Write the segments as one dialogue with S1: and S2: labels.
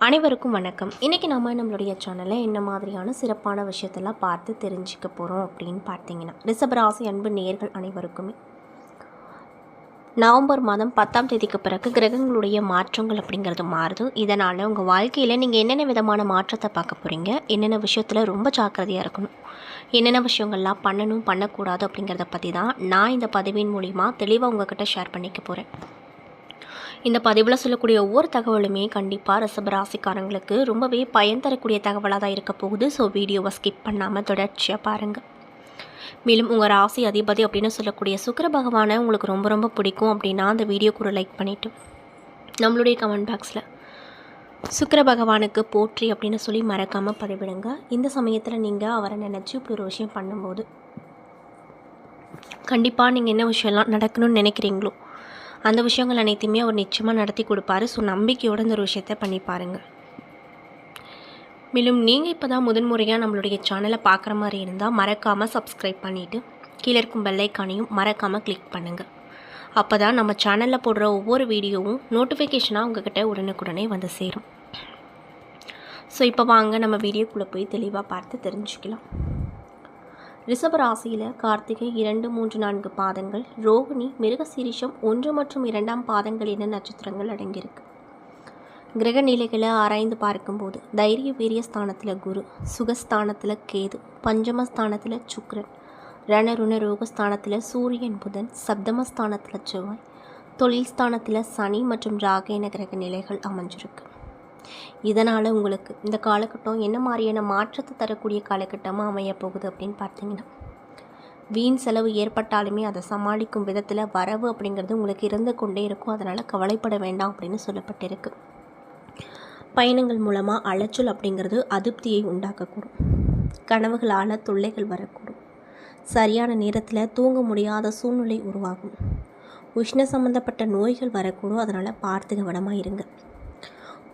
S1: அனைவருக்கும் வணக்கம். இன்றைக்கி நம்மளுடைய சேனலில் என்ன மாதிரியான சிறப்பான விஷயத்தெல்லாம் பார்த்து தெரிஞ்சுக்க போகிறோம் அப்படின்னு பார்த்தீங்கன்னா, ரிஷபராசி அன்பு நேயர்கள் அனைவருக்குமே நவம்பர் மாதம் 10ஆம் தேதிக்கு பிறகு கிரகங்களுடைய மாற்றங்கள் அப்படிங்கிறது மாறுது. இதனால் உங்கள் வாழ்க்கையில் நீங்கள் என்னென்ன விதமான மாற்றத்தை பார்க்க போகிறீங்க, என்னென்ன விஷயத்தில் ரொம்ப ஜாக்கிரதையாக இருக்கணும், என்னென்ன விஷயங்கள்லாம் பண்ணணும் பண்ணக்கூடாது அப்படிங்கிறத பற்றி தான் நான் இந்த பதிவின் மூலிமா தெளிவாக உங்கள்கிட்ட ஷேர் பண்ணிக்க போகிறேன். இந்த பதிவில் சொல்லக்கூடிய ஒவ்வொரு தகவலுமே கண்டிப்பாக ரிஷபராசிக்காரங்களுக்கு ரொம்பவே பயன் தரக்கூடிய தகவலாக தான் இருக்க போகுது. ஸோ வீடியோவை ஸ்கிப் பண்ணாமல் தொடர்ச்சியாக பாருங்கள். மேலும் உங்கள் ராசி அதிபதி அப்படின்னு சொல்லக்கூடிய சுக்கிர பகவானை உங்களுக்கு ரொம்ப ரொம்ப பிடிக்கும் அப்படின்னா அந்த வீடியோக்கு ஒரு லைக் பண்ணிவிட்டு நம்மளுடைய கமெண்ட் பாக்ஸில் சுக்கிர பகவானுக்கு போற்றி அப்படின்னு சொல்லி மறக்காமல் பதிவிடுங்க. இந்த சமயத்தில் நீங்கள் அவரை நினச்சி இப்படி ஒரு விஷயம் பண்ணும்போது கண்டிப்பாக நீங்கள் என்ன விஷயம்லாம் நடக்கணும்னு நினைக்கிறீங்களோ அந்த விஷயங்கள் அனைத்தையுமே அவர் நிச்சயமாக நடத்தி கொடுப்பாரு. ஸோ நம்பிக்கையோடு இந்த ஒரு விஷயத்தை பண்ணி பாருங்கள். மேலும் நீங்கள் இப்போ தான் முதன்முறையாக நம்மளுடைய சேனலை பார்க்குற மாதிரி இருந்தால் மறக்காமல் சப்ஸ்கிரைப் பண்ணிவிட்டு கீழே இருக்கும் பெல்லைக்கானையும் மறக்காமல் கிளிக் பண்ணுங்கள். அப்போ தான் நம்ம சேனலில் போடுற ஒவ்வொரு வீடியோவும் நோட்டிஃபிகேஷனாக உங்கள்கிட்ட உடனுக்குடனே வந்து சேரும். ஸோ இப்போ வாங்க நம்ம வீடியோக்குள்ளே போய் தெளிவாக பார்த்து தெரிஞ்சுக்கலாம். ரிஷபராசியில் கார்த்திகை 2, 3, 4 பாதங்கள், ரோகிணி, மிருகசீரிஷம் 1 மற்றும் 2ஆம் பாதங்கள் என நட்சத்திரங்கள் அடங்கியிருக்கு. கிரக நிலைகளை ஆராய்ந்து பார்க்கும்போது தைரிய வீரிய ஸ்தானத்தில் குரு, சுகஸ்தானத்தில் கேது, பஞ்சமஸ்தானத்தில் சுக்கிரன், ரணருண ரோகஸ்தானத்தில் சூரியன் புதன், சப்தமஸ்தானத்தில் செவ்வாய், தொழில் ஸ்தானத்தில் சனி மற்றும் ராகேன கிரக நிலைகள் அமைஞ்சிருக்கு. இதனால் உங்களுக்கு இந்த காலகட்டம் என்ன மாதிரியான மாற்றத்தை தரக்கூடிய காலகட்டமாக அமையப்போகுது அப்படின்னு பார்த்தீங்கன்னா, வீண் செலவு ஏற்பட்டாலுமே அதை சமாளிக்கும் விதத்தில் வரவு அப்படிங்கிறது உங்களுக்கு இருந்து கொண்டே இருக்கும். அதனால் கவலைப்பட வேண்டாம் அப்படின்னு சொல்லப்பட்டிருக்கு. பயணங்கள் மூலமாக அலைச்சல் அப்படிங்கிறது அதிருப்தியை உண்டாக்கக்கூடும். கனவுகளால் தொல்லைகள் வரக்கூடும். சரியான நேரத்தில் தூங்க முடியாத சூழ்நிலை உருவாகும். உஷ்ண சம்பந்தப்பட்ட நோய்கள் வரக்கூடும். அதனால் பார்த்து கவனமாக இருங்க.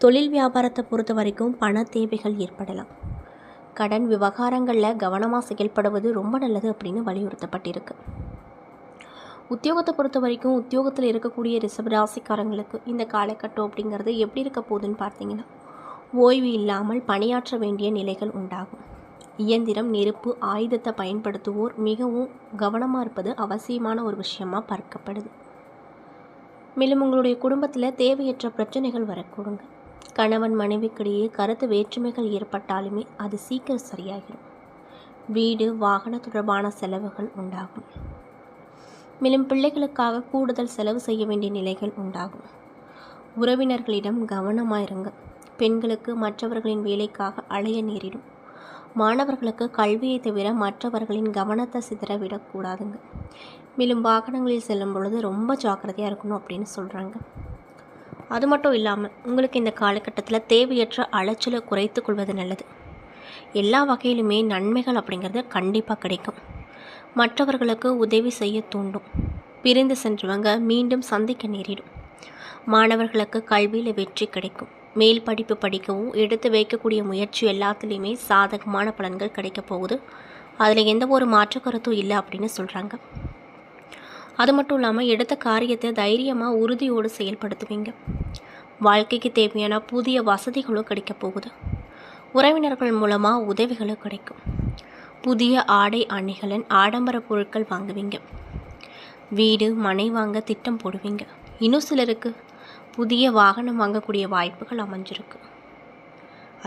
S1: தொழில் வியாபாரத்தை பொறுத்த வரைக்கும் பண தேவைகள் ஏற்படலாம். கடன் விவகாரங்களில் கவனமாக செயல்படுவது ரொம்ப நல்லது அப்படின்னு வலியுறுத்தப்பட்டிருக்கு. உத்தியோகத்தை பொறுத்த வரைக்கும் உத்தியோகத்தில் இருக்கக்கூடிய ரிஷபராசிக்காரங்களுக்கு இந்த காலகட்டம் அப்படிங்கிறது எப்படி இருக்க போகுதுன்னு பார்த்தீங்கன்னா, ஓய்வு இல்லாமல் பணியாற்ற வேண்டிய நிலைகள் உண்டாகும். இயந்திரம், நெருப்பு, ஆயுதத்தை பயன்படுத்துவோர் மிகவும் கவனமாக இருப்பது அவசியமான ஒரு விஷயமாக பார்க்கப்படுது. மேலும் உங்களுடைய குடும்பத்தில் தேவையற்ற பிரச்சனைகள் வரக்கூடுங்க. கணவன் மனைவிக்கிடையே கருத்து வேற்றுமைகள் ஏற்பட்டாலுமே அது சீக்கிரம் சரியாகிடும். வீடு வாகன தொடர்பான செலவுகள் உண்டாகும். மேலும் பிள்ளைகளுக்காக கூடுதல் செலவு செய்ய வேண்டிய நிலைகள் உண்டாகும். உறவினர்களிடம் கவனமாக இருங்க. பெண்களுக்கு மற்றவர்களின் வேலைக்காக அலைய நேரிடும். மாணவர்களுக்கு கல்வியை தவிர மற்றவர்களின் கவனத்தை சிதற விடக்கூடாதுங்க. மேலும் வாகனங்களில் செல்லும் பொழுது ரொம்ப ஜாக்கிரதையாக இருக்கணும் அப்படின்னு சொல்கிறாங்க. அது மட்டும் இல்லாமல் உங்களுக்கு இந்த காலகட்டத்தில் தேவையற்ற அலைச்சலை குறைத்து கொள்வது நல்லது. எல்லா வகையிலுமே நன்மைகள் அப்படிங்கிறது கண்டிப்பாக கிடைக்கும். மற்றவர்களுக்கு உதவி செய்ய தூண்டும். பிரிந்து சென்றவங்க மீண்டும் சந்திக்க நேரிடும். மாணவர்களுக்கு கல்வியில் வெற்றி கிடைக்கும். மேல் படிப்பு படிக்கவும் எடுத்து வைக்கக்கூடிய முயற்சி எல்லாத்துலேயுமே சாதகமான பலன்கள் கிடைக்க போகுது. அதில் எந்த ஒரு மாற்று கருத்தும் இல்லை அப்படின்னு சொல்கிறாங்க. அது மட்டும் இல்லாமல் எடுத்த காரியத்தை தைரியமாக உறுதியோடு செயல்படுத்துவீங்க. வாழ்க்கைக்கு தேவையான புதிய வசதிகளும் கிடைக்க போகுது. உறவினர்கள் மூலமாக உதவிகளும் கிடைக்கும். புதிய ஆடை அணிகலன் ஆடம்பர பொருட்கள் வாங்குவீங்க. வீடு மனை வாங்க திட்டம் போடுவீங்க. இன்னும் சிலருக்கு புதிய வாகனம் வாங்கக்கூடிய வாய்ப்புகள் அமைஞ்சிருக்கு.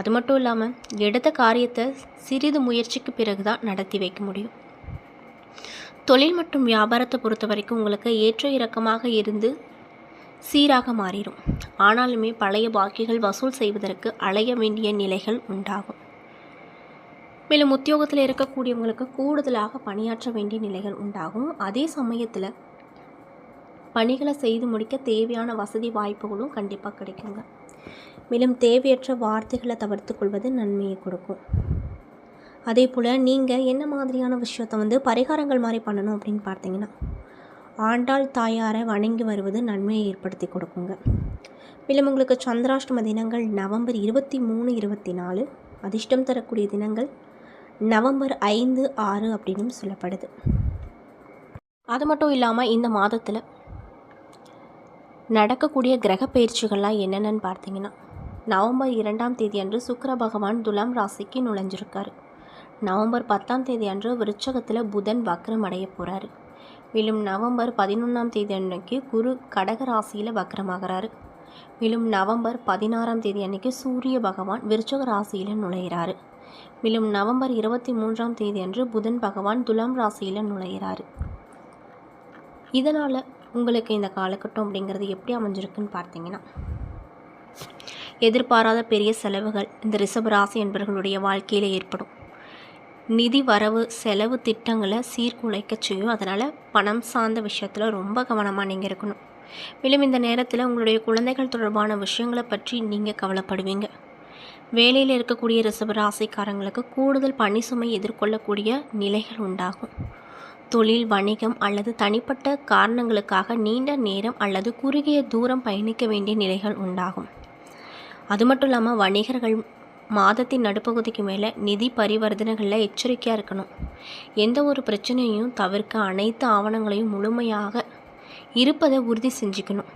S1: அது மட்டும் இல்லாமல் எடுத்த காரியத்தை சிறிது முயற்சிக்கு பிறகு தான் நடத்தி வைக்க முடியும். தொழில் மற்றும் வியாபாரத்தை பொறுத்த வரைக்கும் உங்களுக்கு ஏற்ற இறக்கமாக இருந்து சீராக மாறிடும். ஆனாலுமே பழைய பாக்கிகள் வசூல் செய்வதற்கு அலைய வேண்டிய நிலைகள் உண்டாகும். மேலும் உத்தியோகத்தில் இருக்கக்கூடியவங்களுக்கு கூடுதலாக பணியாற்ற வேண்டிய நிலைகள் உண்டாகும். அதே சமயத்தில் பணிகளை செய்து முடிக்க தேவையான வசதி வாய்ப்புகளும் கண்டிப்பாக கிடைக்குங்க. மேலும் தேவையற்ற வார்த்தைகளை தவிர்த்து கொள்வது நன்மையை கொடுக்கும். அதே போல் நீங்கள் என்ன மாதிரியான விஷயத்தை பரிகாரங்கள் மாதிரி பண்ணணும் அப்படின்னு பார்த்தீங்கன்னா, ஆண்டாள் தாயாரை வணங்கி வருவது நன்மையை ஏற்படுத்தி கொடுக்குங்க. மேலும் உங்களுக்கு சந்திராஷ்டம தினங்கள் நவம்பர் 23, 24, அதிர்ஷ்டம் தரக்கூடிய தினங்கள் நவம்பர் 5, 6 அப்படின்னு சொல்லப்படுது. அது மட்டும் இல்லாமல் இந்த மாதத்தில் நடக்கக்கூடிய கிரக பயிற்சிகள்லாம் என்னென்னு பார்த்தீங்கன்னா, நவம்பர் 2ஆம் தேதி அன்று சுக்கிர பகவான் துலாம் ராசிக்கு நுழைஞ்சிருக்காரு. நவம்பர் 10ஆம் தேதி அன்று விருச்சகத்தில் புதன் வக்ரம் அடைய போகிறாரு. மேலும் நவம்பர் 11ஆம் தேதி அன்னைக்கு குரு கடக ராசியில் வக்ரமாகிறாரு. மேலும் நவம்பர் 16ஆம் தேதி அன்னைக்கு சூரிய பகவான் விருச்சக ராசியில் நுழைகிறாரு. மேலும் நவம்பர் 23ஆம் தேதி அன்று புதன் பகவான் துலாம் ராசியில் நுழைகிறாரு. இதனால் உங்களுக்கு இந்த காலகட்டம் அப்படிங்கிறது எப்படி அமைஞ்சிருக்குன்னு பார்த்தீங்கன்னா, எதிர்பாராத பெரிய செலவுகள் இந்த ரிஷப ராசி என்பவர்களுடைய வாழ்க்கையில் ஏற்படும். நிதி வரவு செலவு திட்டங்களை சீர்குலைக்க செய்யும். அதனால் பணம் சார்ந்த விஷயத்தில் ரொம்ப கவனமாக நீங்கள் இருக்கணும். மேலும் இந்த நேரத்தில் உங்களுடைய குழந்தைகள் தொடர்பான விஷயங்களை பற்றி நீங்கள் கவலைப்படுவீங்க. வேலையில் இருக்கக்கூடிய ரிஷப ராசிக்காரங்களுக்கு கூடுதல் பணி சுமை எதிர்கொள்ளக்கூடிய நிலைகள் உண்டாகும். தொழில், வணிகம் அல்லது தனிப்பட்ட காரணங்களுக்காக நீண்ட நேரம் அல்லது குறுகிய தூரம் பயணிக்க வேண்டிய நிலைகள் உண்டாகும். அது மட்டும் இல்லாமல் வணிகர்கள் மாதத்தின் நடுப்பகுதிக்கு மேலே நிதி பரிவர்த்தனைகளில் எச்சரிக்கையாக இருக்கணும். எந்த ஒரு பிரச்சனையும் தவிர்க்க அனைத்து ஆவணங்களையும் முழுமையாக இருப்பதை உறுதி செஞ்சுக்கணும்.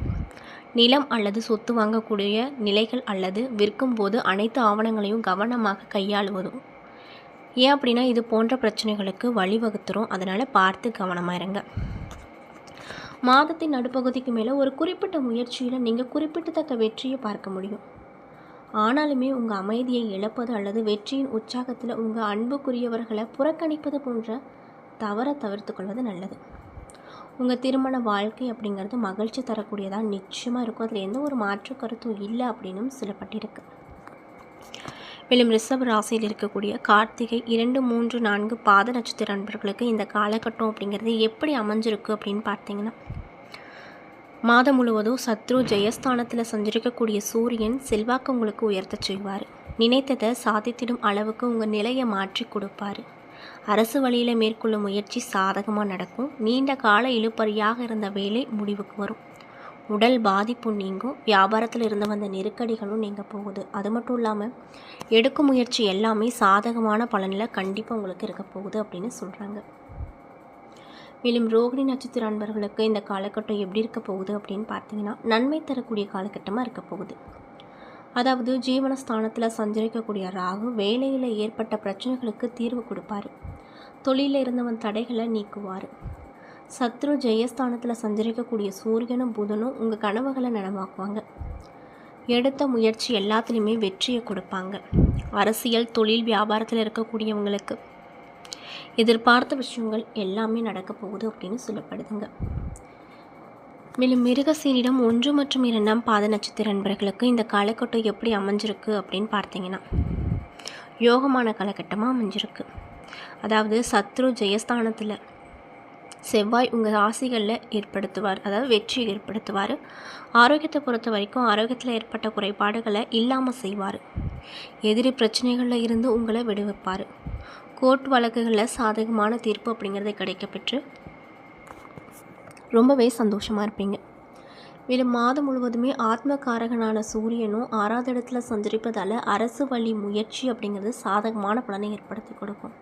S1: நிலம் அல்லது சொத்து வாங்கக்கூடிய நிலைகள் அல்லது விற்கும் போது அனைத்து ஆவணங்களையும் கவனமாக கையாளுவதும். ஏன் அப்படின்னா இது போன்ற பிரச்சனைகளுக்கு வழிவகுத்துரும். அதனால் பார்த்து கவனமாக இருங்க. மாதத்தின் நடுப்பகுதிக்கு மேலே ஒரு குறிப்பிட்ட முயற்சியில் நீங்கள் குறிப்பிடத்தக்க வெற்றியை பார்க்க முடியும். ஆனாலுமே உங்கள் அமைதியை இழப்பது அல்லது வெற்றியின் உற்சாகத்தில் உங்கள் அன்புக்குரியவர்களை புறக்கணிப்பது போன்ற தவறை தவிர்த்து கொள்வது நல்லது. உங்கள் திருமண வாழ்க்கை அப்படிங்கிறது மகிழ்ச்சி தரக்கூடியதாக நிச்சயமாக இருக்கும். அதில் எந்த ஒரு மாற்று கருத்தும் இல்லை அப்படின்னும் சொல்லப்பட்டிருக்கு. மேலும் ரிஷப ராசியில் இருக்கக்கூடிய கார்த்திகை 2, 3, 4 பாத நட்சத்திர நண்பர்களுக்கு இந்த காலகட்டம் அப்படிங்கிறது எப்படி அமைஞ்சிருக்கு அப்படின்னு பார்த்தீங்கன்னா, மாதம் முழுவதும் சத்ரு ஜெயஸ்தானத்தில் சஞ்சரிக்கக்கூடிய சூரியன் செல்வாக்கு உங்களுக்கு உயர்த்த செய்வார். நினைத்ததை சாதித்திடும் அளவுக்கு உங்கள் நிலையை மாற்றி கொடுப்பார். அரசு வழியில் மேற்கொள்ளும் முயற்சி சாதகமாக நடக்கும். நீண்ட கால இழுபறியாக இருந்த வேலை முடிவுக்கு வரும். உடல் பாதிப்பு நீங்கும். வியாபாரத்தில் இருந்து வந்த நெருக்கடிகளும் நீங்க போகுது. அது மட்டும் இல்லாமல் எடுக்கும் முயற்சி எல்லாமே சாதகமான பலனில் கண்டிப்பாக உங்களுக்கு இருக்க போகுது அப்படின்னு சொல்கிறாங்க. மேலும் ரோகிணி நட்சத்திர அன்பர்களுக்கு இந்த காலகட்டம் எப்படி இருக்க போகுது அப்படின்னு பார்த்தீங்கன்னா, நன்மை தரக்கூடிய காலகட்டமாக இருக்க போகுது. அதாவது ஜீவனஸ்தானத்தில் சஞ்சரிக்கக்கூடிய ராகு வேலையில் ஏற்பட்ட பிரச்சனைகளுக்கு தீர்வு கொடுப்பார். தொழிலில் இருந்தவன் தடைகளை நீக்குவார். சத்ரு ஜெயஸ்தானத்தில் சஞ்சரிக்கக்கூடிய சூரியனும் புதனும் உங்கள் கனவுகளை நனவாக்குவாங்க. எடுத்த முயற்சி எல்லாத்துலேயுமே வெற்றியை கொடுப்பாங்க. அரசியல், தொழில், வியாபாரத்தில் இருக்கக்கூடியவங்களுக்கு எதிர்பார்த்த விஷயங்கள் எல்லாமே நடக்க போகுது அப்படின்னு சொல்லப்படுதுங்க. மேலும் மிருகசீரிடம் 1 மற்றும் 2ஆம் பாத நட்சத்திர நண்பர்களுக்கு இந்த காலகட்டம் எப்படி அமைஞ்சிருக்கு அப்படின்னு பார்த்தீங்கன்னா, யோகமான காலகட்டமாக அமைஞ்சிருக்கு. அதாவது சத்ரு ஜெயஸ்தானத்தில் செவ்வாய் உங்கள் ராசிகளில் ஏற்படுத்துவார், அதாவது வெற்றி ஏற்படுத்துவார். ஆரோக்கியத்தை பொறுத்த வரைக்கும் ஆரோக்கியத்தில் ஏற்பட்ட குறைபாடுகளை இல்லாமல் செய்வார். எதிரி பிரச்சனைகளில் இருந்து உங்களை விடுவிப்பார். கோர்ட் வழக்குகளில் சாதகமான தீர்ப்பு அப்படிங்கிறது கிடைக்கப்பெற்று ரொம்பவே சந்தோஷமாக இருப்பீங்க. மேலும் மாதம் முழுவதுமே ஆத்மகாரகனான சூரியனும் 6ஆவது இடத்துல சஞ்சரிப்பதால் அரசு வழி முயற்சி அப்படிங்கிறது சாதகமான பலனை ஏற்படுத்தி கொடுக்கும்.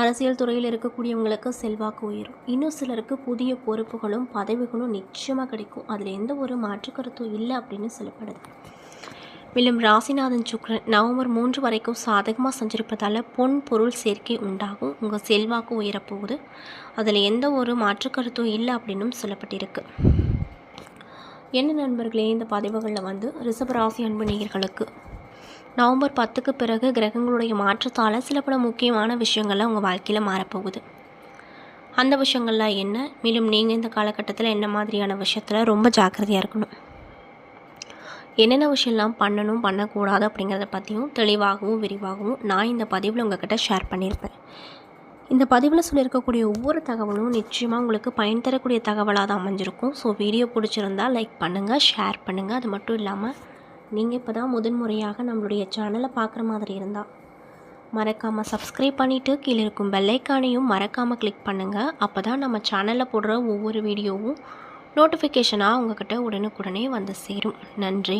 S1: அரசியல் துறையில் இருக்கக்கூடியவங்களுக்கு செல்வாக்கு உயரும். இன்னும் சிலருக்கு புதிய பொறுப்புகளும் பதவிகளும் நிச்சயமாக கிடைக்கும். அதில் எந்த ஒரு மாற்று கருத்தும் இல்லை அப்படின்னு சொல்லப்படுது. மேலும் ராசிநாதன் சுக்கிரன் நவம்பர் 3 வரைக்கும் சாதகமாக சஞ்சரிப்பதால் பொன் பொருள் சேர்க்கை உண்டாகும். உங்கள் செல்வாக்கு உயரப்போகுது. அதில் எந்த ஒரு மாற்று கருத்தும் இல்லை அப்படின்னும் சொல்லப்பட்டிருக்கு. என்ன நண்பர்களே, இந்த பதிவுகளில் ரிஷபராசி அன்பு நேயர்களுக்கு நவம்பர் 10க்கு பிறகு கிரகங்களுடைய மாற்றத்தால் சில பல முக்கியமான விஷயங்கள்லாம் உங்கள் வாழ்க்கையில் மாறப்போகுது. அந்த விஷயங்கள்லாம் என்ன, மேலும் நீங்கள் இந்த காலகட்டத்தில் என்ன மாதிரியான விஷயத்தில் ரொம்ப ஜாக்கிரதையாக இருக்கணும், என்னென்ன விஷயம்லாம் பண்ணணும் பண்ணக்கூடாது அப்படிங்கிறத பற்றியும் தெளிவாகவும் விரிவாகவும் நான் இந்த பதிவில் உங்கள்கிட்ட ஷேர் பண்ணியிருப்பேன். இந்த பதிவில் சொல்லியிருக்கக்கூடிய ஒவ்வொரு தகவலும் நிச்சயமாக உங்களுக்கு பயன் தரக்கூடிய தகவலாக தான் அமைஞ்சிருக்கும். ஸோ வீடியோ பிடிச்சிருந்தால் லைக் பண்ணுங்கள், ஷேர் பண்ணுங்கள். அது மட்டும் இல்லாமல் நீங்கள் இப்போ தான் முதன்முறையாக நம்மளுடைய சேனலை பார்க்குற மாதிரி இருந்தால் மறக்காமல் சப்ஸ்கிரைப் பண்ணிவிட்டு கீழே இருக்கும் பெல்லைக்கானையும் மறக்காமல் கிளிக் பண்ணுங்கள். அப்போ தான் நம்ம சேனலில் போடுற ஒவ்வொரு வீடியோவும் நோட்டிஃபிகேஷனாக உங்கள்கிட்ட உடனுக்குடனே வந்து சேரும். நன்றி.